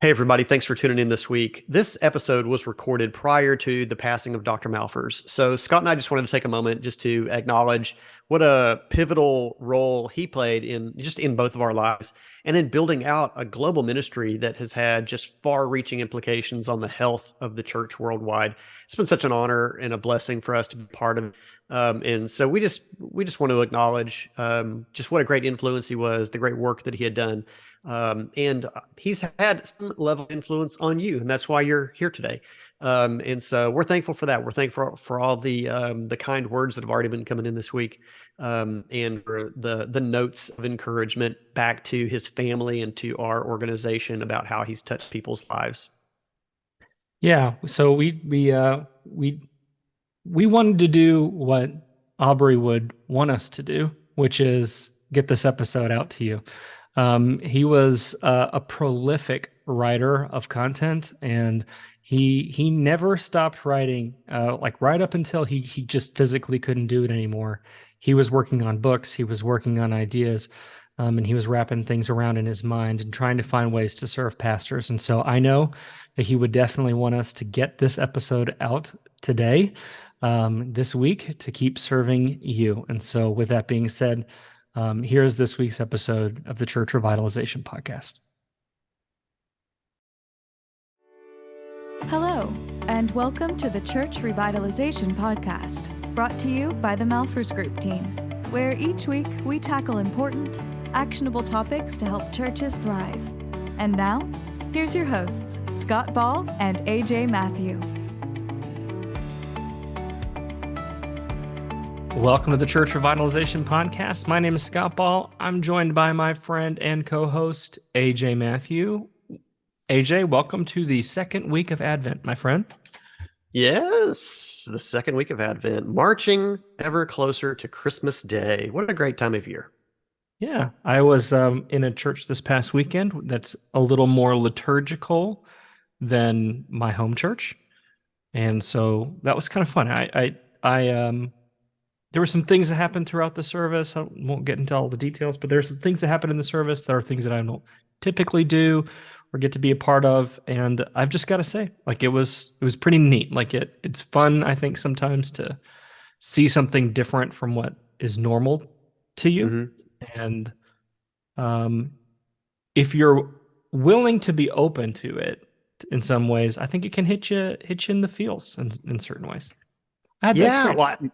Hey, everybody. Thanks for tuning in this week. This episode was recorded prior to the passing of Dr. Malphurs. So, Scott and I just wanted to take a moment just to acknowledge what a pivotal role he played in both of our lives and in building out a global ministry that has had just far reaching implications on the health of the church worldwide. It's been such an honor and a blessing for us to be part of. And so we just want to acknowledge just what a great influence he was, the great work that he had done, and he's had some level of influence on you, and that's why you're here today. And so we're thankful for that. We're thankful for all the kind words that have already been coming in this week, and for the notes of encouragement back to his family and to our organization about how he's touched people's lives. Yeah, so we wanted to do what Aubrey would want us to do, which is get this episode out to you. He was a prolific writer of content, and he never stopped writing. Like right up until he just physically couldn't do it anymore. He was working on books, he was working on ideas, and he was wrapping things around in his mind and trying to find ways to serve pastors. And so I know that he would definitely want us to get this episode out today, this week, to keep serving you. And so, with that being said, here's this week's episode of the Church Revitalization Podcast. Hello, and welcome to the Church Revitalization Podcast, brought to you by the Malphurs Group team, where each week we tackle important, actionable topics to help churches thrive. And now, here's your hosts, Scott Ball and AJ Matthew. Welcome to the Church Revitalization Podcast. My name is Scott Ball. I'm joined by my friend and co-host, AJ Matthew. AJ, welcome to the second week of Advent, my friend. Yes, the second week of Advent, marching ever closer to Christmas Day. What a great time of year. Yeah, I was in a church this past weekend that's a little more liturgical than my home church, and so that was kind of fun. There were some things that happened throughout the service. I won't get into all the details, but there are some things that happened in the service that are things that I don't typically do or get to be a part of, and I've just got to say, like, it was pretty neat. Like it's fun, I think, sometimes to see something different from what is normal to you. Mm-hmm. And if you're willing to be open to it in some ways, I think it can hit you in the feels in certain ways. I had that Yeah, experience. well,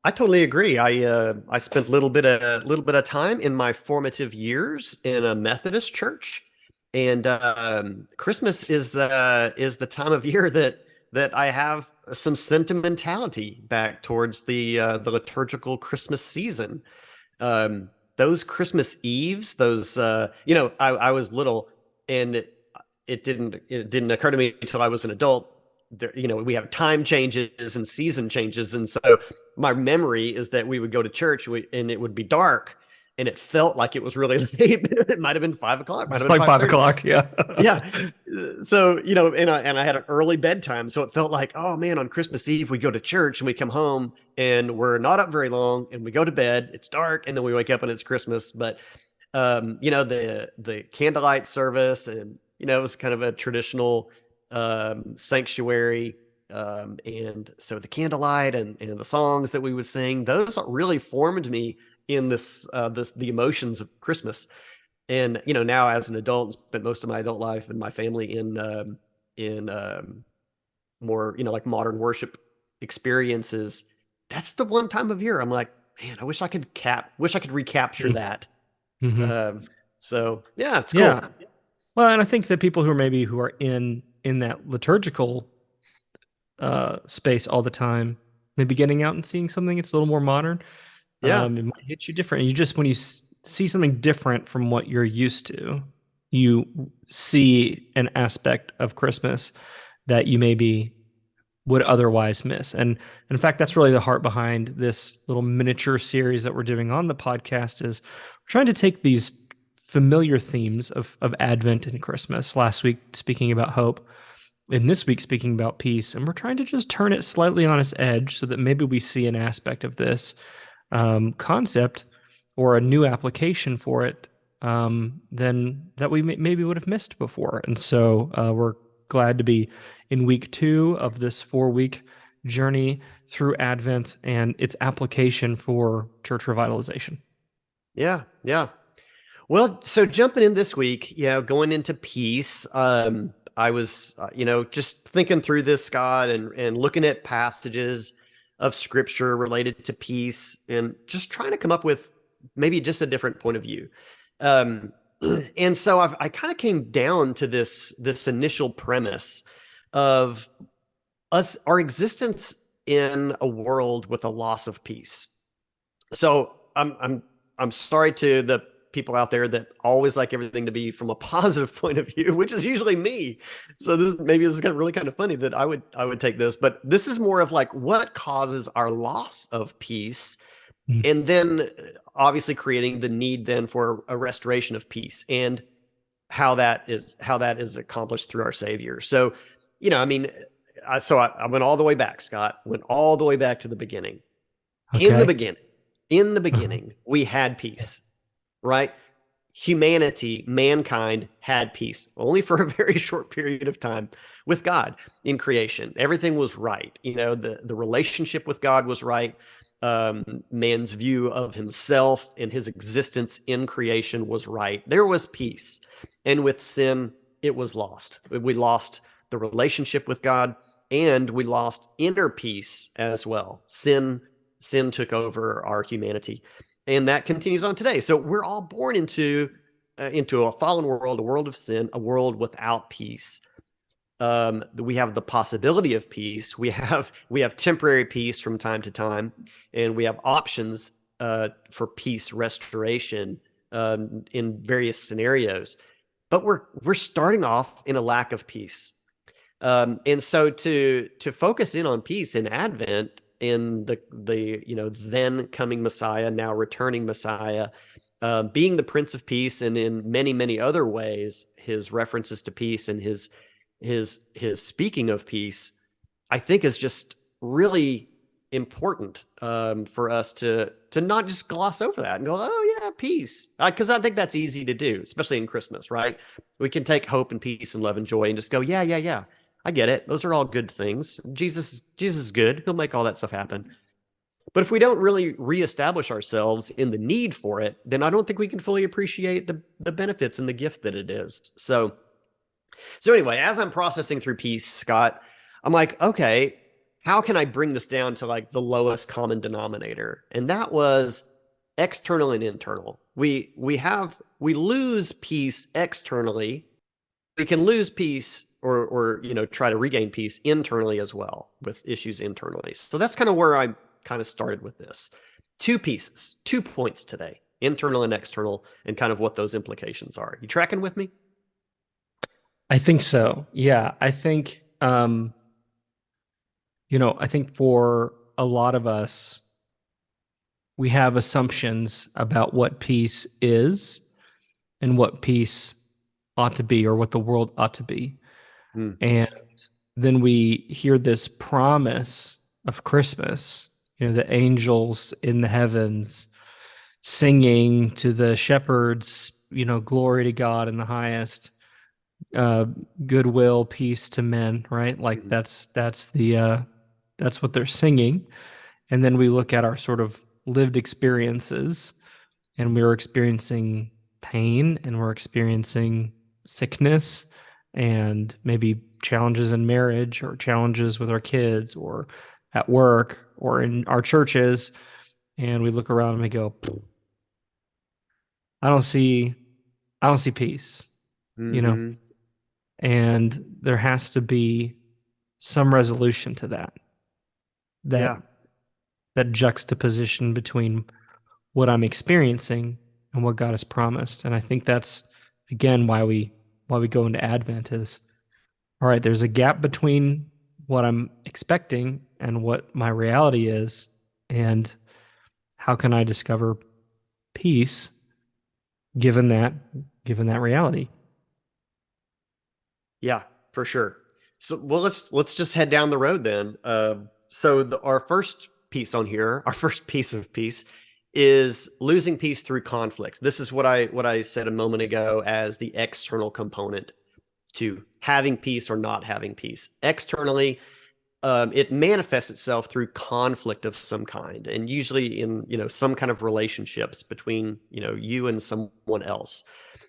I totally agree. I spent a little bit of time in my formative years in a Methodist church, and Christmas is the time of year that I have some sentimentality back towards the liturgical Christmas season. Those Christmas Eves, I was little, and it didn't occur to me until I was an adult. There, we have time changes and season changes, and so my memory is that we would go to church and it would be dark, and it felt like it was really late. It might have been 5 o'clock, might have been Like 5:30. 5 o'clock, yeah. Yeah. So, and I had an early bedtime. So it felt like, oh man, on Christmas Eve, we go to church and we come home and we're not up very long and we go to bed, it's dark, and then we wake up and it's Christmas. But, the candlelight service, and, it was kind of a traditional sanctuary. And so the candlelight and the songs that we would sing, those really formed me in the emotions of Christmas. And now as an adult, spent most of my adult life and my family in more like modern worship experiences. That's the one time of year I'm like, man, I wish I could recapture that. Mm-hmm. So yeah, it's cool. Yeah. Well, and I think that people who are in that liturgical space all the time, maybe getting out and seeing something that's a little more modern, Yeah. it might hit you different. You just, when you see something different from what you're used to, you see an aspect of Christmas that you maybe would otherwise miss. And in fact, that's really the heart behind this little miniature series that we're doing on the podcast. Is we're trying to take these familiar themes of Advent and Christmas, last week speaking about hope, and this week speaking about peace, and we're trying to just turn it slightly on its edge so that maybe we see an aspect of this concept or a new application for it than that we maybe would have missed before. And so we're glad to be in week 2 of this 4-week journey through Advent and its application for church revitalization. Yeah, yeah. Well, so jumping in this week, going into peace, I was, just thinking through this, Scott, and looking at passages of scripture related to peace and just trying to come up with maybe just a different point of view. Um, and so I kind of came down to this initial premise of our existence in a world with a loss of peace. So I'm sorry to the people out there that always like everything to be from a positive point of view, which is usually me. So this is really kind of funny that I would take this, but this is more of like what causes our loss of peace, and then obviously creating the need then for a restoration of peace, and how that is accomplished through our Savior. So, I mean, I went all the way back, Scott. Went all the way back to the beginning. In the Okay. beginning, we had peace, right? Humanity, mankind had peace only for a very short period of time with God in creation. Everything was right. The relationship with God was right. Man's view of himself and his existence in creation was right. There was peace. And with sin, it was lost. We lost the relationship with God, and we lost inner peace as well. Sin took over our humanity, and that continues on today. So we're all born into a fallen world, a world of sin, a world without peace. We have the possibility of peace. We have temporary peace from time to time, and we have options for peace restoration in various scenarios. But we're starting off in a lack of peace. And so to focus in on peace in Advent, in the then coming Messiah, now returning Messiah, being the Prince of Peace, and in many, many other ways, his references to peace and his speaking of peace, I think is just really important for us to not just gloss over that and go, oh yeah, peace, because I think that's easy to do, especially in Christmas, right? We can take hope and peace and love and joy and just go, yeah, I get it. Those are all good things. Jesus is good. He'll make all that stuff happen. But if we don't really reestablish ourselves in the need for it, then I don't think we can fully appreciate the benefits and the gift that it is. So anyway, as I'm processing through peace, Scott, I'm like, okay, how can I bring this down to like the lowest common denominator? And that was external and internal. We lose peace externally. We can lose peace or try to regain peace internally as well with issues internally. So that's kind of where I kind of started with this. 2 pieces, 2 points today, internal and external, and kind of what those implications are. You tracking with me? I think so. Yeah. I think, I think for a lot of us, we have assumptions about what peace is and what peace ought to be, or what the world ought to be. And then we hear this promise of Christmas, the angels in the heavens singing to the shepherds, glory to God in the highest, goodwill, peace to men, right? Like that's what they're singing. And then we look at our sort of lived experiences, and we're experiencing pain, and we're experiencing sickness, and maybe challenges in marriage, or challenges with our kids, or at work, or in our churches. And we look around and we go, I don't see peace, and there has to be some resolution to that juxtaposition between what I'm experiencing and what God has promised. And I think that's, again, why we go into Advent is, all right, there's a gap between what I'm expecting and what my reality is, and how can I discover peace given that reality? Yeah, for sure. So, well, let's just head down the road then. So our first piece on here, our first piece of peace, is losing peace through conflict. This is what I said a moment ago as the external component to having peace or not having peace. Externally, it manifests itself through conflict of some kind, and usually in some kind of relationships between you and someone else.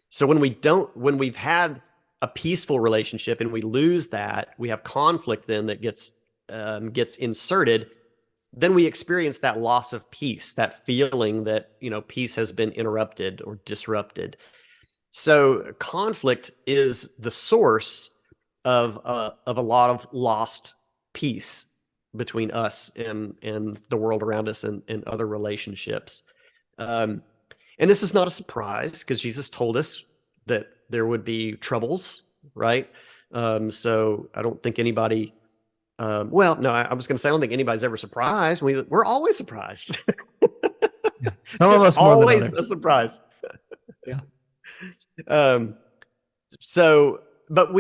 So when we've had a peaceful relationship and we lose that, we have conflict then that gets inserted. Then we experience that loss of peace, that feeling that peace has been interrupted or disrupted. So conflict is the source of a lot of lost peace between us and the world around us and other relationships. And this is not a surprise because Jesus told us that there would be troubles, right? So I don't think anybody. Well, no, I was going to say I don't think anybody's ever surprised. We're always surprised. Yeah. Some of It's us more than always others. a surprise. Yeah. So, but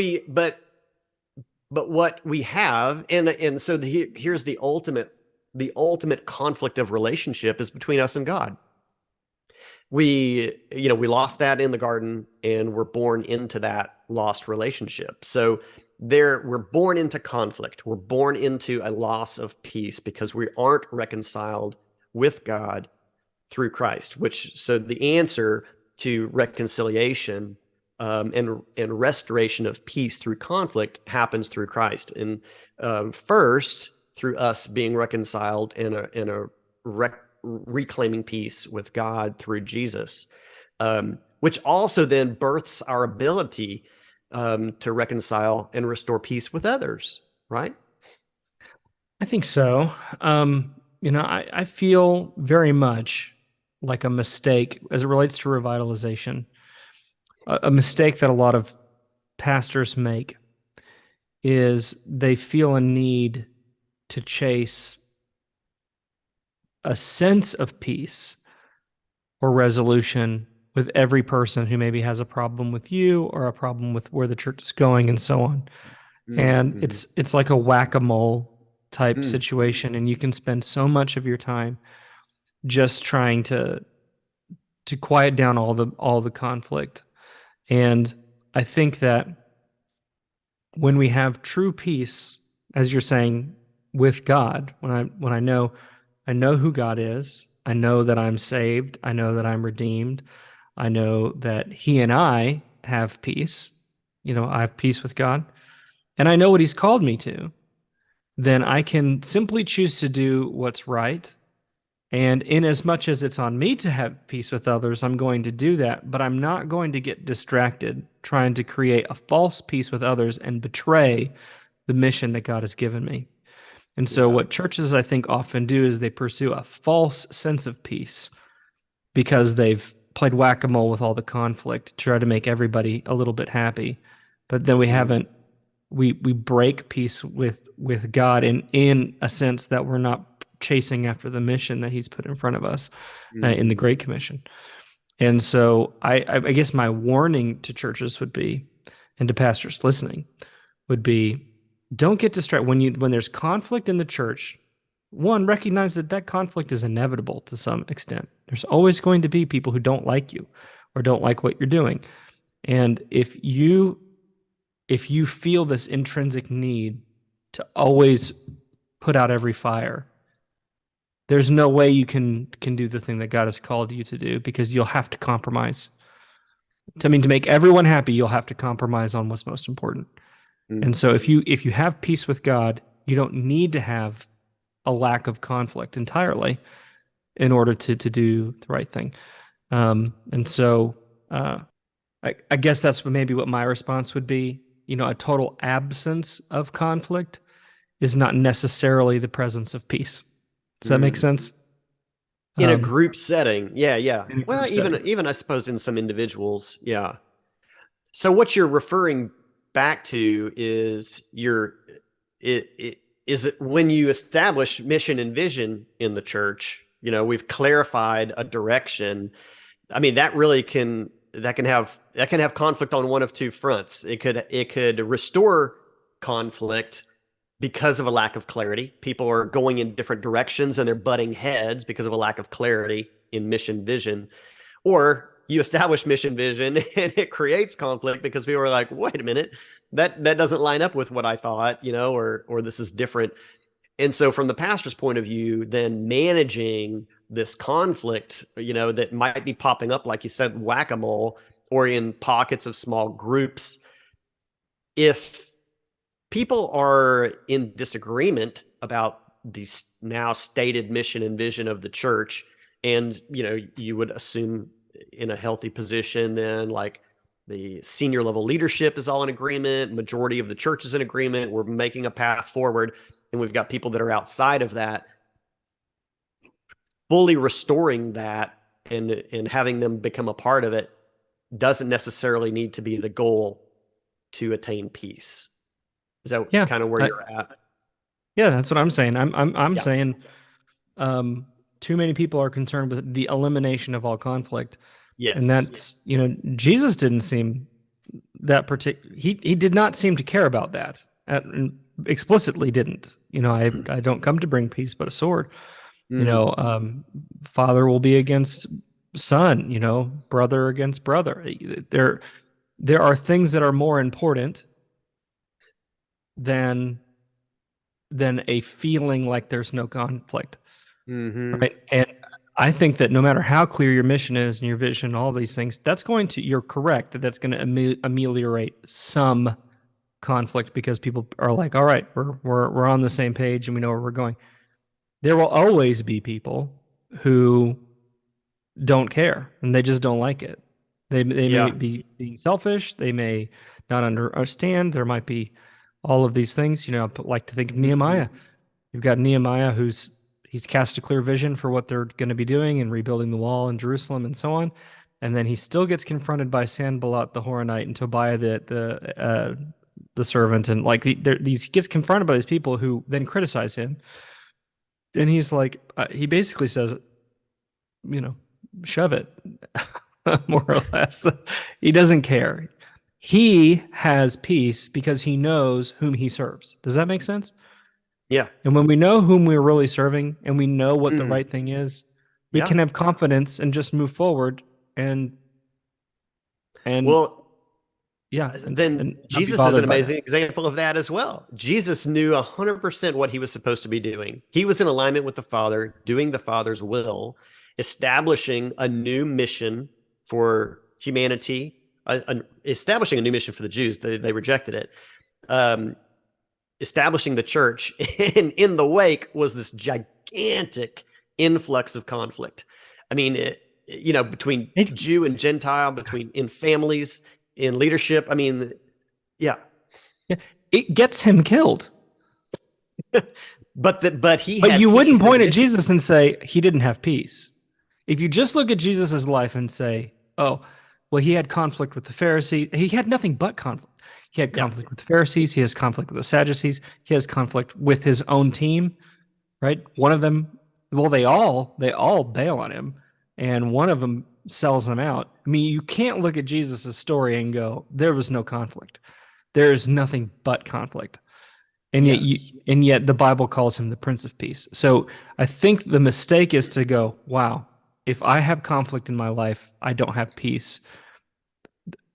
what we have, and so here's the ultimate conflict of relationship is between us and God. We lost that in the garden, and we're born into that lost relationship. So we're born into conflict. We're born into a loss of peace because we aren't reconciled with God through Christ. So the answer to reconciliation and restoration of peace through conflict happens through Christ, and first through us being reconciled and reclaiming peace with God through Jesus, which also then births our ability to reconcile and restore peace with others, right? I think so. I feel very much like a mistake as it relates to revitalization. A mistake that a lot of pastors make is they feel a need to chase a sense of peace or resolution with every person who maybe has a problem with you or a problem with where the church is going and so on. And it's like a whack-a-mole type situation, and you can spend so much of your time just trying to quiet down all the conflict. And I think that when we have true peace, as you're saying, with God, when I know who God is, I know that I'm saved, I know that I'm redeemed, I know that He and I have peace, I have peace with God, and I know what He's called me to, then I can simply choose to do what's right. And in as much as it's on me to have peace with others, I'm going to do that, but I'm not going to get distracted trying to create a false peace with others and betray the mission that God has given me. And so what churches, I think, often do is they pursue a false sense of peace because they've played whack-a-mole with all the conflict to try to make everybody a little bit happy. But then we break peace with God in a sense that we're not chasing after the mission that He's put in front of us in the Great Commission. And so I guess my warning to churches would be, and to pastors listening, would be, don't get distracted when there's conflict in the church. One, recognize that conflict is inevitable to some extent. There's always going to be people who don't like you or don't like what you're doing. And if you feel this intrinsic need to always put out every fire, there's no way you can do the thing that God has called you to do, because you'll have to compromise. To make everyone happy, you'll have to compromise on what's most important. And so if you have peace with God, you don't need to have a lack of conflict entirely in order to do the right thing. And so I guess that's maybe what my response would be. A total absence of conflict is not necessarily the presence of peace. Does that make sense? In a group setting. Yeah. Well, even I suppose in some individuals. Yeah. So what you're referring back to is is it when you establish mission and vision in the church, we've clarified a direction. I mean, that really can have conflict on one of two fronts. It could restore conflict because of a lack of clarity. People are going in different directions and they're butting heads because of a lack of clarity. in mission vision, or you establish mission vision and it creates conflict because people are like, wait a minute, that doesn't line up with what I thought, or this is different. And so from the pastor's point of view, then managing this conflict, that might be popping up, like you said, whack-a-mole, or in pockets of small groups. If people are in disagreement about the now stated mission and vision of the church, and, you would assume in a healthy position, then like the senior level leadership is all in agreement, majority of the church is in agreement, we're making a path forward, and we've got people that are outside of that, fully restoring that and having them become a part of it doesn't necessarily need to be the goal to attain peace. Is that kind of where you're at? Yeah, that's what I'm saying. I'm saying too many people are concerned with the elimination of all conflict. Yes. And that's, Jesus didn't seem that particular. He did not seem to care about that. Explicitly didn't. I don't come to bring peace but a sword. Father will be against son, brother against brother. There are things that are more important than a feeling like there's no conflict. Right? And I think that no matter how clear your mission is and your vision, all these things, you're correct that's going to ameliorate some conflict, because people are like, all right, we're on the same page and we know where we're going. There will always be people who don't care and they just don't like it. They may be being selfish. They may not understand. There might be all of these things. I like to think of Nehemiah. You've got Nehemiah he's cast a clear vision for what they're going to be doing and rebuilding the wall in Jerusalem and so on. And then he still gets confronted by Sanballat the Horonite and Tobiah the servant, and like he gets confronted by these people who then criticize him, and he's like, he basically says, shove it, more or less. He doesn't care. He has peace because he knows whom he serves. Does that make sense? Yeah. And when we know whom we're really serving and we know what the right thing is, we can have confidence and just move forward and well, yeah. Then Jesus is an amazing example of that as well. Jesus knew 100% what he was supposed to be doing. He was in alignment with the Father, doing the Father's will, establishing a new mission for humanity, establishing a new mission for the Jews. They rejected it. Establishing the church, and in the wake was this gigantic influx of conflict. I mean, between Jew and Gentile, in families, in leadership. I mean, yeah. It gets him killed. But you wouldn't point at Jesus and say he didn't have peace. If you just look at Jesus's life and say, oh, well, he had conflict with the Pharisees. He had nothing but conflict. He had conflict with the Pharisees. He has conflict with the Sadducees. He has conflict with his own team, right? One of them, well, they all bail on him, and one of them sells him out. I mean, you can't look at Jesus' story and go, there was no conflict. There is nothing but conflict. And yet the Bible calls him the Prince of Peace. So I think the mistake is to go, wow, if I have conflict in my life, I don't have peace.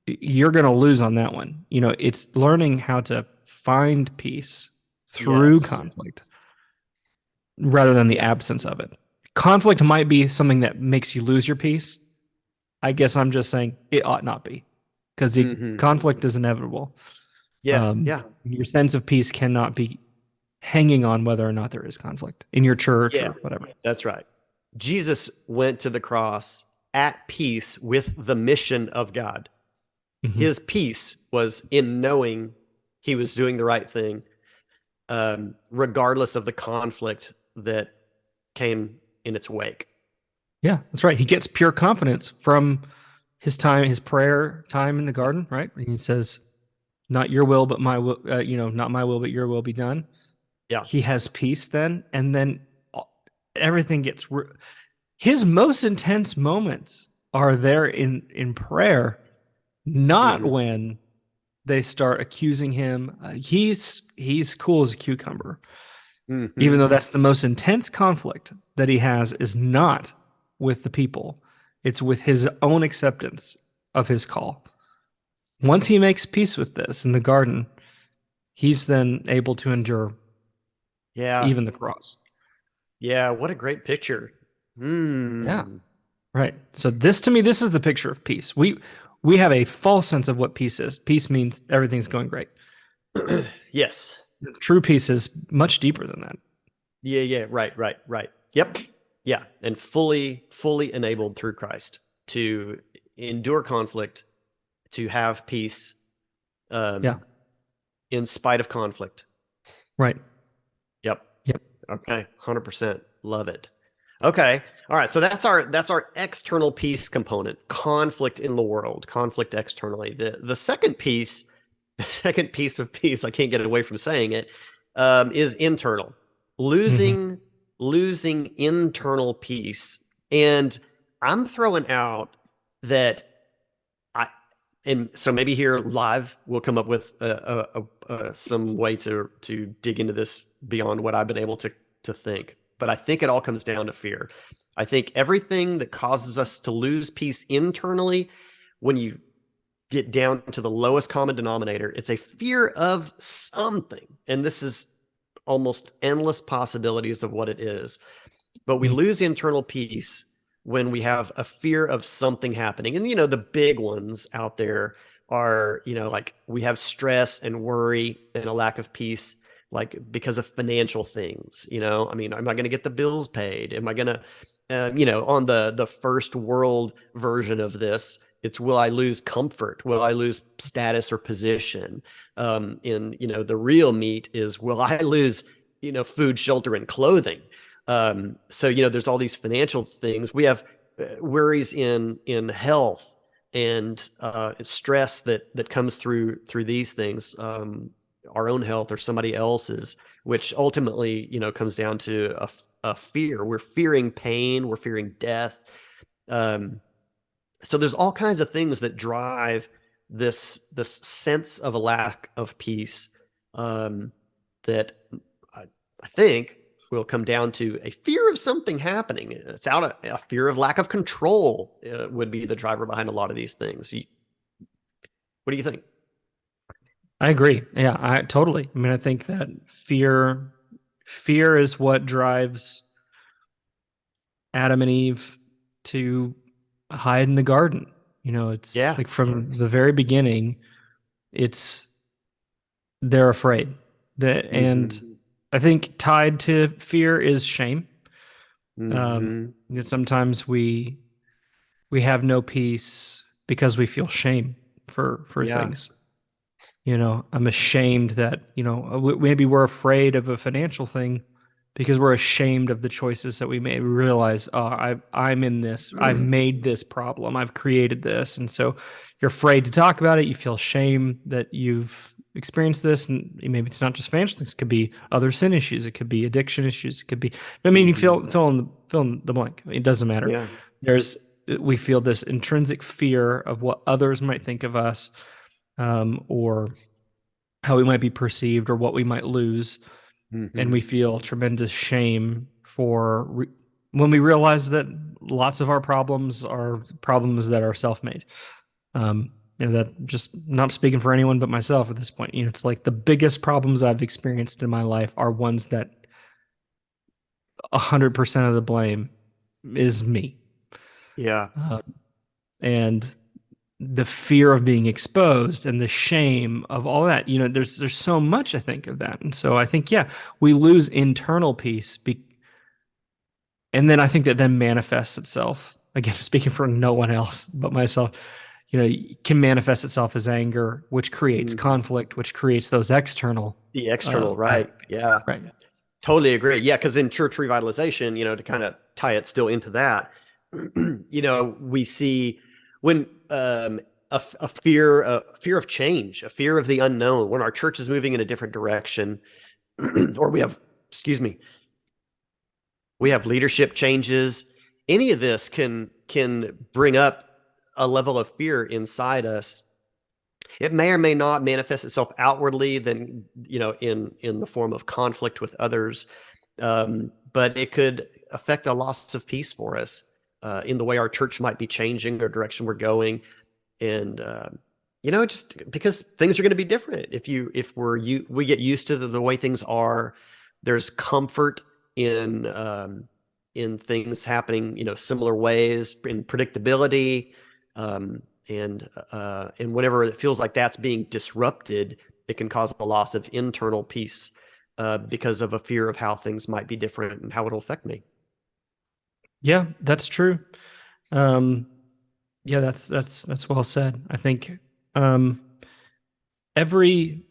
You're going to lose on that one. It's learning how to find peace through conflict rather than the absence of it. Conflict might be something that makes you lose your peace. I guess I'm just saying it ought not be, because the conflict is inevitable. Your sense of peace cannot be hanging on whether or not there is conflict in your church or whatever. That's right. Jesus went to the cross at peace with the mission of God. His peace was in knowing he was doing the right thing, regardless of the conflict that came in its wake. Yeah, that's right. He gets pure confidence from his prayer time in the garden, right? And he says, not your will, but my will, not my will, but your will be done. Yeah. He has peace then. And then everything gets, his most intense moments are there in prayer, not when they start accusing him. He's cool as a cucumber. Even though that's the most intense conflict that he has, is not with the people. It's with his own acceptance of his call. Once he makes peace with this in the garden, he's then able to endure Yeah. even the cross. Yeah. What a great picture. Yeah. Right. So this, to me, this is the picture of peace. We have a false sense of what peace is. Peace means everything's going great. Yes. True peace is much deeper than that. Yeah. Right. Yep. Yeah. And fully enabled through Christ to endure conflict, to have peace, in spite of conflict. Right. Yep. Yep. Okay. 100%. Love it. Okay. All right. So that's our external peace component, conflict in the world, conflict externally. The second piece, the second piece of peace, I can't get away from saying it, is internal. Losing internal peace. And I'm throwing out that and so maybe here live we'll come up with some way to dig into this beyond what I've been able to think. But I think it all comes down to fear. I think everything that causes us to lose peace internally, when you get down to the lowest common denominator, it's a fear of something. And this is almost endless possibilities of what it is. But we lose internal peace when we have a fear of something happening. And, the big ones out there are, like we have stress and worry and a lack of peace, like because of financial things. I mean, am I going to get the bills paid? Am I going to, on the first world version of this, it's will I lose comfort? Will I lose status or position? The real meat is will I lose, food, shelter, and clothing? So there's all these financial things. We have worries in health and stress that comes through these things, our own health or somebody else's, which ultimately comes down to a fear. We're fearing pain. We're fearing death. So there's all kinds of things that drive this sense of a lack of peace, that I think will come down to a fear of something happening. It's a fear of lack of control would be the driver behind a lot of these things. What do you think? I agree. Yeah, I totally. I mean, I think that fear is what drives Adam and Eve to hide in the garden. It's like from the very beginning, they're afraid and I think tied to fear is shame. Sometimes we have no peace because we feel shame for things. I'm ashamed that, maybe we're afraid of a financial thing because we're ashamed of the choices that we made. We realize, I'm in this. I've made this problem. I've created this. And so you're afraid to talk about it. You feel shame that you've experienced this. And maybe it's not just financial things. It could be other sin issues. It could be addiction issues. It could be, you fill in the blank. It doesn't matter. Yeah. We feel this intrinsic fear of what others might think of us, or how we might be perceived or what we might lose. And we feel tremendous shame when we realize that lots of our problems are problems that are self-made. That just not speaking for anyone but myself at this point. It's like the biggest problems I've experienced in my life are ones that 100% of the blame is me. Yeah. And the fear of being exposed and the shame of all that, there's so much, I think, of that. And so I think, we lose internal peace. And then I think that then manifests itself, again, speaking for no one else but myself, can manifest itself as anger, which creates conflict, which creates those the external, right. Yeah. Right. Totally agree. Yeah. Cause in church revitalization, to kind of tie it still into that, we see when a fear of change, a fear of the unknown, when our church is moving in a different direction, or we have leadership changes, any of this can bring up a level of fear inside us. It may or may not manifest itself outwardly, then in the form of conflict with others, but it could affect a loss of peace for us. in the way our church might be changing or direction we're going. And, just because things are going to be different. We get used to the way things are, there's comfort in things happening, similar ways, in predictability, and whenever it feels like that's being disrupted, it can cause a loss of internal peace because of a fear of how things might be different and how it'll affect me. Yeah, that's true. Yeah, that's well said. I think every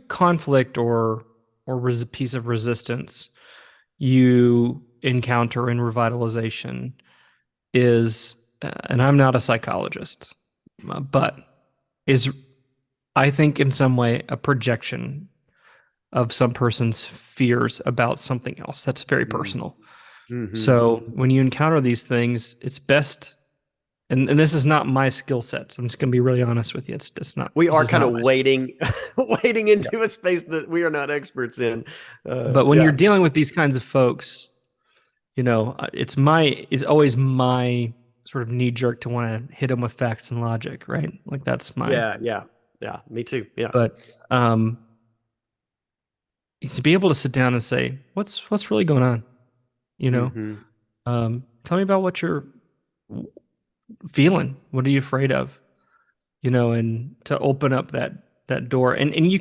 conflict or piece of resistance you encounter in revitalization is, and I'm not a psychologist, but is, I think, in some way a projection of some person's fears about something else that's very personal. Mm-hmm. So when you encounter these things, it's best, and this is not my skill set, so I'm just going to be really honest with you. It's not. We are kind of wading into a space that we are not experts in. But when you're dealing with these kinds of folks, it's always my sort of knee jerk to want to hit them with facts and logic, right? Like that's my yeah. Me too. Yeah. But to be able to sit down and say, what's really going on? Mm-hmm. Tell me about what you're feeling. What are you afraid of? And to open up that door, and you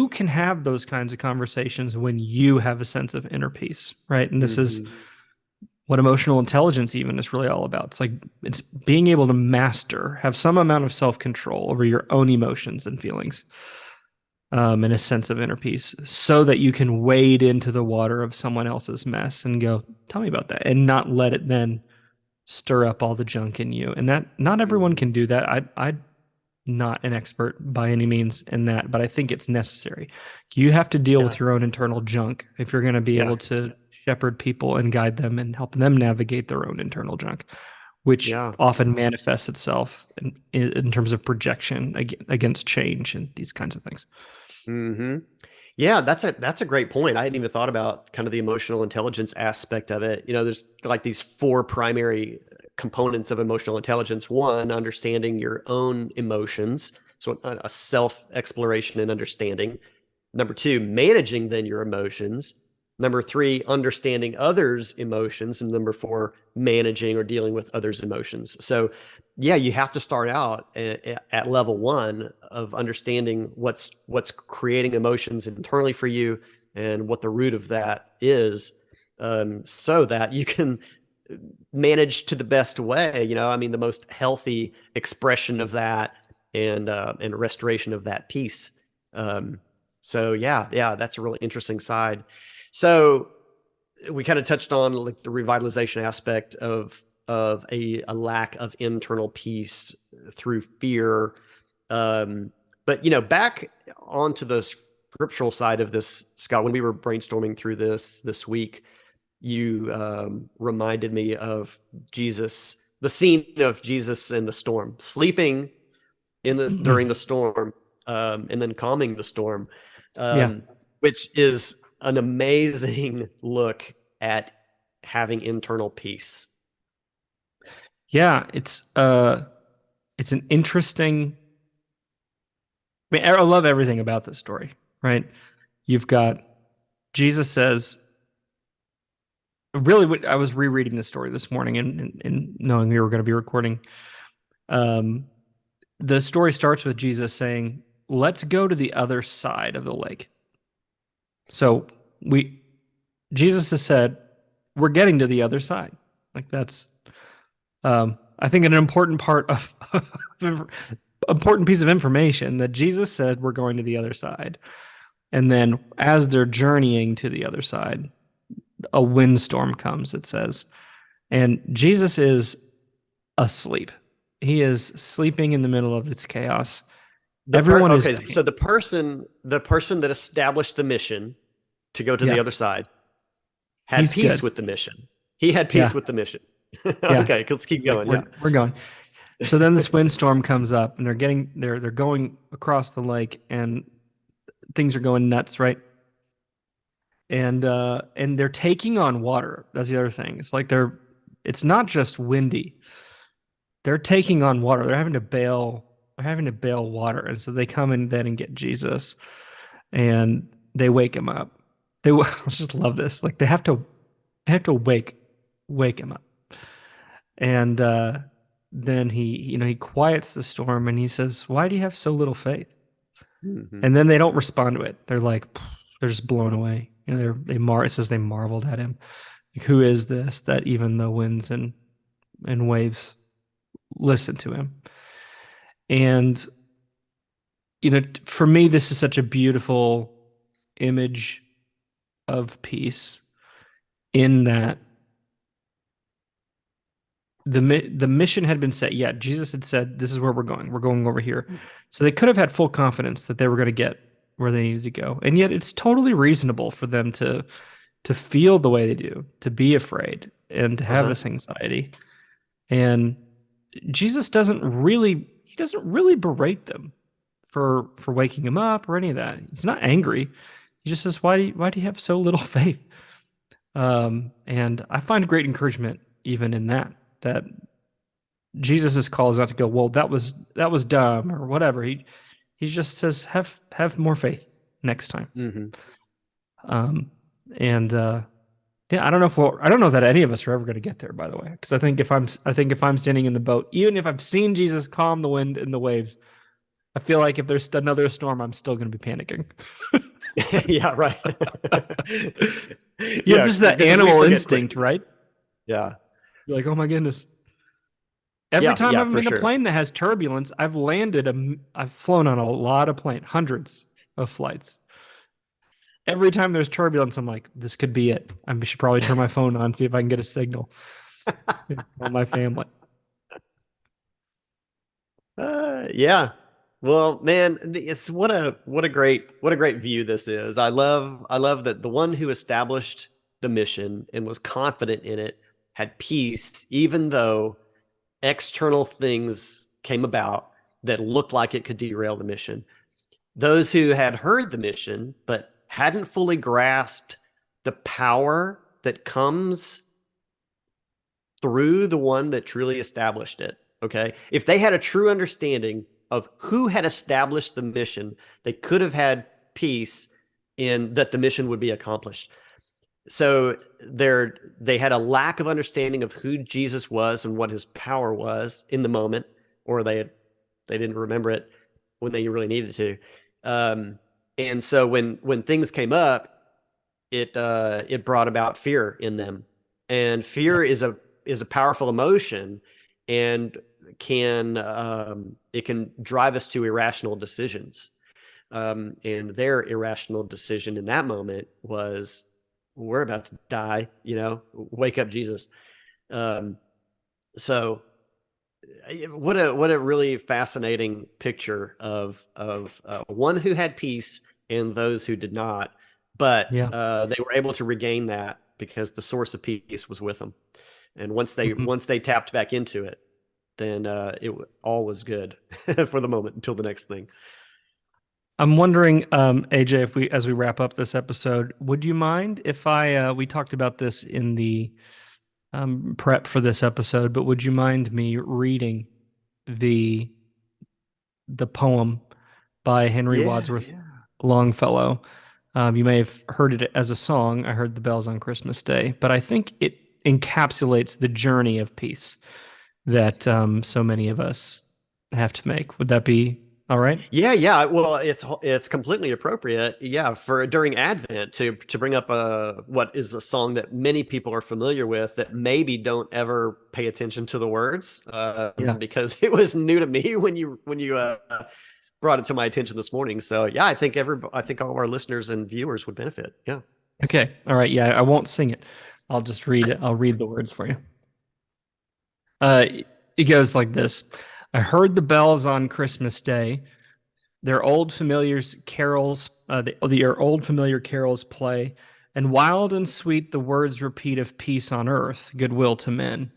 can have those kinds of conversations when you have a sense of inner peace, right? And this is what emotional intelligence even is really all about. It's being able to have some amount of self-control over your own emotions and feelings, and a sense of inner peace, so that you can wade into the water of someone else's mess and go, tell me about that, and not let it then stir up all the junk in you. And that not everyone can do that. I'm not an expert by any means in that, but I think it's necessary. You have to deal with your own internal junk if you're going to be able to shepherd people and guide them and help them navigate their own internal junk, which often manifests itself in terms of projection against change and these kinds of things. Mm-hmm. Yeah, that's a great point. I hadn't even thought about kind of the emotional intelligence aspect of it. There's like these 4 primary components of emotional intelligence. 1, understanding your own emotions. So a self-exploration and understanding. Number 2, managing then your emotions. Number 3, understanding others' emotions. And number 4, managing or dealing with others' emotions. So yeah, you have to start out at level 1 of understanding what's creating emotions internally for you and what the root of that is, so that you can manage to the best way. The most healthy expression of that and restoration of that peace. So yeah, that's a really interesting side. So we kind of touched on like the revitalization aspect of a lack of internal peace through fear. But back onto the scriptural side of this, Scott, when we were brainstorming through this week, you reminded me of Jesus, the scene of Jesus in the storm, sleeping during the storm, and then calming the storm, which is an amazing look at having internal peace. Yeah, it's an interesting. I love everything about this story, right? You've got Jesus says. Really, I was rereading the story this morning and knowing we were going to be recording. The story starts with Jesus saying, "Let's go to the other side of the lake." So Jesus has said, "We're getting to the other side." Like that's, I think, an important part of important piece of information that Jesus said we're going to the other side, and then as they're journeying to the other side, a windstorm comes. It says, and Jesus is asleep. He is sleeping in the middle of this chaos. Everyone is okay. So the person that established the mission to go to the other side had peace with the mission. He had peace with the mission. Okay, let's keep going. We're going. So then this windstorm comes up, and they're going across the lake, and things are going nuts, right? And they're taking on water. That's the other thing. It's like they're it's not just windy. They're taking on water. They're having to bail. They're having to bail water, and so they come in then and get Jesus, and they wake him up. I just love this. Like they have to wake him up, and then he quiets the storm, and he says, "Why do you have so little faith?" Mhm. And then they don't respond to it. They're like, they're just blown away. It says they marveled at him. Like, who is this that even the winds and waves listen to him? And for me, this is such a beautiful image of peace, in that the mission had been set. Yeah, Jesus had said, "This is where we're going. We're going over here." So they could have had full confidence that they were going to get where they needed to go. And yet it's totally reasonable for them to feel the way they do, to be afraid and to have this anxiety. And Jesus he doesn't really berate them for waking him up or any of that. He's not angry. He just says, why do you have so little faith? And I find great encouragement even in that Jesus's call is not to go, well, that was dumb or whatever. He just says, have more faith next time. Mm-hmm. And yeah, I don't know that any of us are ever going to get there, by the way, because I think if I'm standing in the boat, even if I've seen Jesus calm the wind and the waves, I feel like if there's another storm, I'm still going to be panicking. Yeah, right. You have just that animal instinct, right? Yeah. You're like, oh my goodness. Every time I'm in a plane that has turbulence, I've flown on a lot of planes, hundreds of flights. Every time there's turbulence, I'm like, this could be it. I should probably turn my phone on, see if I can get a signal. Call my family. Yeah. Well, man, it's what a great view this is. I love that the one who established the mission and was confident in it had peace, even though external things came about that looked like it could derail the mission. Those who had heard the mission but hadn't fully grasped the power that comes through the one that truly established it. Okay. If they had a true understanding of who had established the mission, they could have had peace in that the mission would be accomplished. So they had a lack of understanding of who Jesus was and what his power was in the moment, or they didn't remember it when they really needed to. And so when things came up, it brought about fear in them, and fear is a powerful emotion, and it can drive us to irrational decisions. And their irrational decision in that moment was, we're about to die, wake up, Jesus. So what a really fascinating picture of one who had peace and those who did not, but they were able to regain that because the source of peace was with them. And once they tapped back into it, then all was good for the moment until the next thing. I'm wondering, AJ, as we wrap up this episode, would you mind if we talked about this in the prep for this episode, but would you mind me reading the poem by Henry Wadsworth Longfellow? You may have heard it as a song. I heard the bells on Christmas Day, but I think it encapsulates the journey of peace that so many of us have to make. Would that be all right? Yeah. Well, it's completely appropriate. Yeah, for during Advent to bring up what is a song that many people are familiar with that maybe don't ever pay attention to the words, because it was new to me when you brought it to my attention this morning. So yeah, I think all of our listeners and viewers would benefit. Yeah. Okay. All right. Yeah, I won't sing it. I'll just read it. I'll read the words for you. It goes like this. I heard the bells on Christmas Day, their old familiar carols play, and wild and sweet the words repeat of peace on earth, goodwill to men.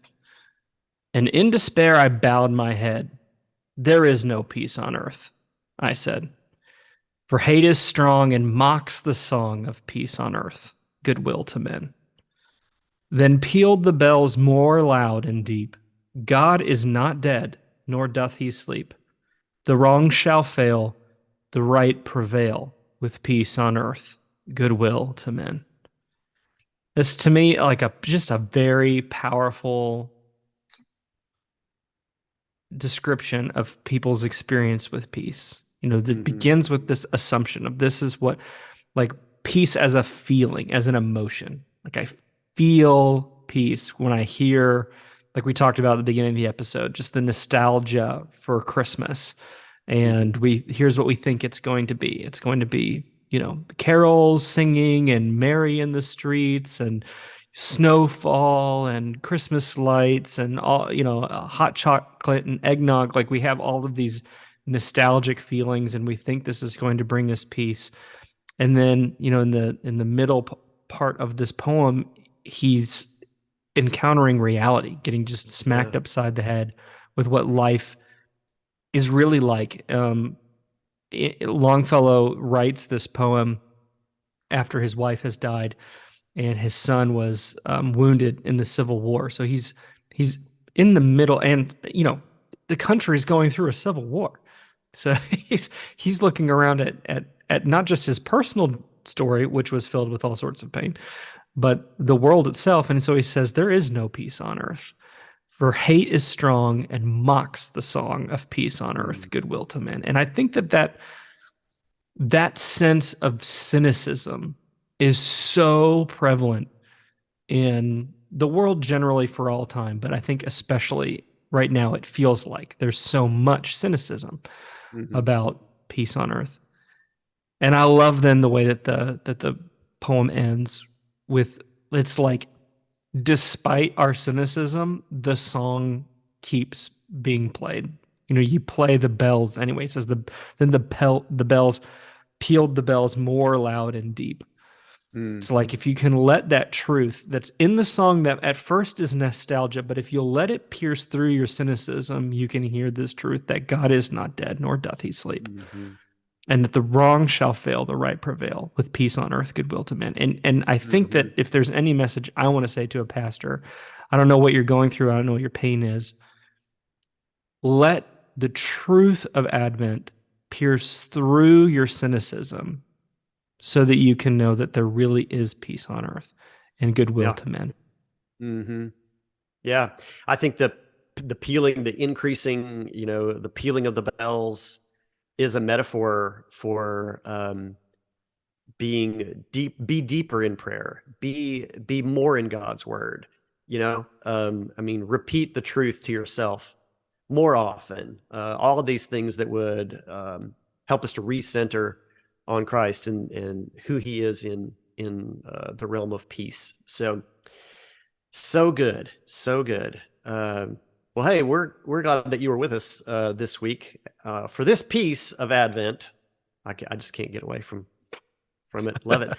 And in despair I bowed my head. There is no peace on earth, I said, for hate is strong and mocks the song of peace on earth, goodwill to men. Then pealed the bells more loud and deep. God is not dead, nor doth he sleep. The wrong shall fail, the right prevail, with peace on earth, goodwill to men. This to me like just a very powerful description of people's experience with peace. That begins with this assumption of this is what, like, peace as a feeling, as an emotion. Like, I feel peace when I hear, like we talked about at the beginning of the episode, just the nostalgia for Christmas. And here's what we think it's going to be. It's going to be, carols singing and merry in the streets and snowfall and Christmas lights and all, hot chocolate and eggnog. Like, we have all of these nostalgic feelings and we think this is going to bring us peace. And then, in the middle part of this poem, he's encountering reality, getting just smacked upside the head with what life is really like. Longfellow writes this poem after his wife has died and his son was wounded in the Civil War. So he's in the middle, and the country is going through a civil war. So he's looking around at not just his personal story, which was filled with all sorts of pain, but the world itself. And so he says, there is no peace on earth, for hate is strong and mocks the song of peace on earth, goodwill to men. And I think that sense of cynicism is so prevalent in the world generally for all time. But I think especially right now, it feels like there's so much cynicism about peace on earth. And I love then the way that the poem ends with, it's like, despite our cynicism, the song keeps being played. You play the bells anyway. It says then the bells pealed the bells more loud and deep. It's like, if you can let that truth that's in the song that at first is nostalgia, but if you'll let it pierce through your cynicism, you can hear this truth that God is not dead, nor doth he sleep. And that the wrong shall fail, the right prevail, with peace on earth, goodwill to men. And I think that if there's any message I want to say to a pastor, I don't know what you're going through, I don't know what your pain is. Let the truth of Advent pierce through your cynicism so that you can know that there really is peace on earth and goodwill to men. Yeah. I think the pealing, the increasing, the pealing of the bells is a metaphor for be deeper in prayer, be more in God's word. Repeat the truth to yourself more often. All of these things that would help us to recenter on Christ and who he is in the realm of peace. So good, so good. Well, hey, we're glad that you were with us this week for this piece of Advent. I just can't get away from it. Love it.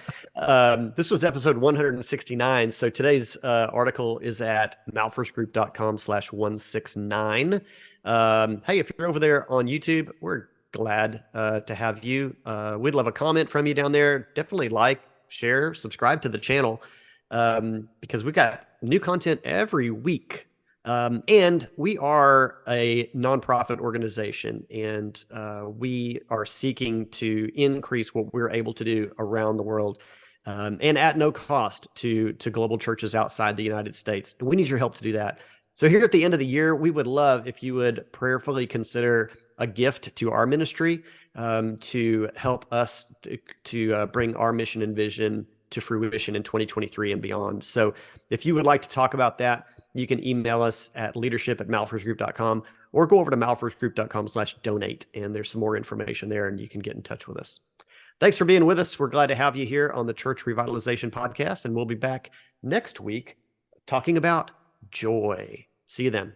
This was episode 169. So today's article is at malfersgroup.com/169. Hey, if you're over there on YouTube, we're glad to have you. We'd love a comment from you down there. Definitely like, share, subscribe to the channel because we got new content every week. And we are a nonprofit organization, and we are seeking to increase what we're able to do around the world, and at no cost to global churches outside the United States. And we need your help to do that. So here at the end of the year, we would love if you would prayerfully consider a gift to our ministry to help us to bring our mission and vision to fruition in 2023 and beyond. So if you would like to talk about that, you can email us at leadership@malfersgroup.com or go over to malfersgroup.com/donate. And there's some more information there and you can get in touch with us. Thanks for being with us. We're glad to have you here on the Church Revitalization Podcast. And we'll be back next week talking about joy. See you then.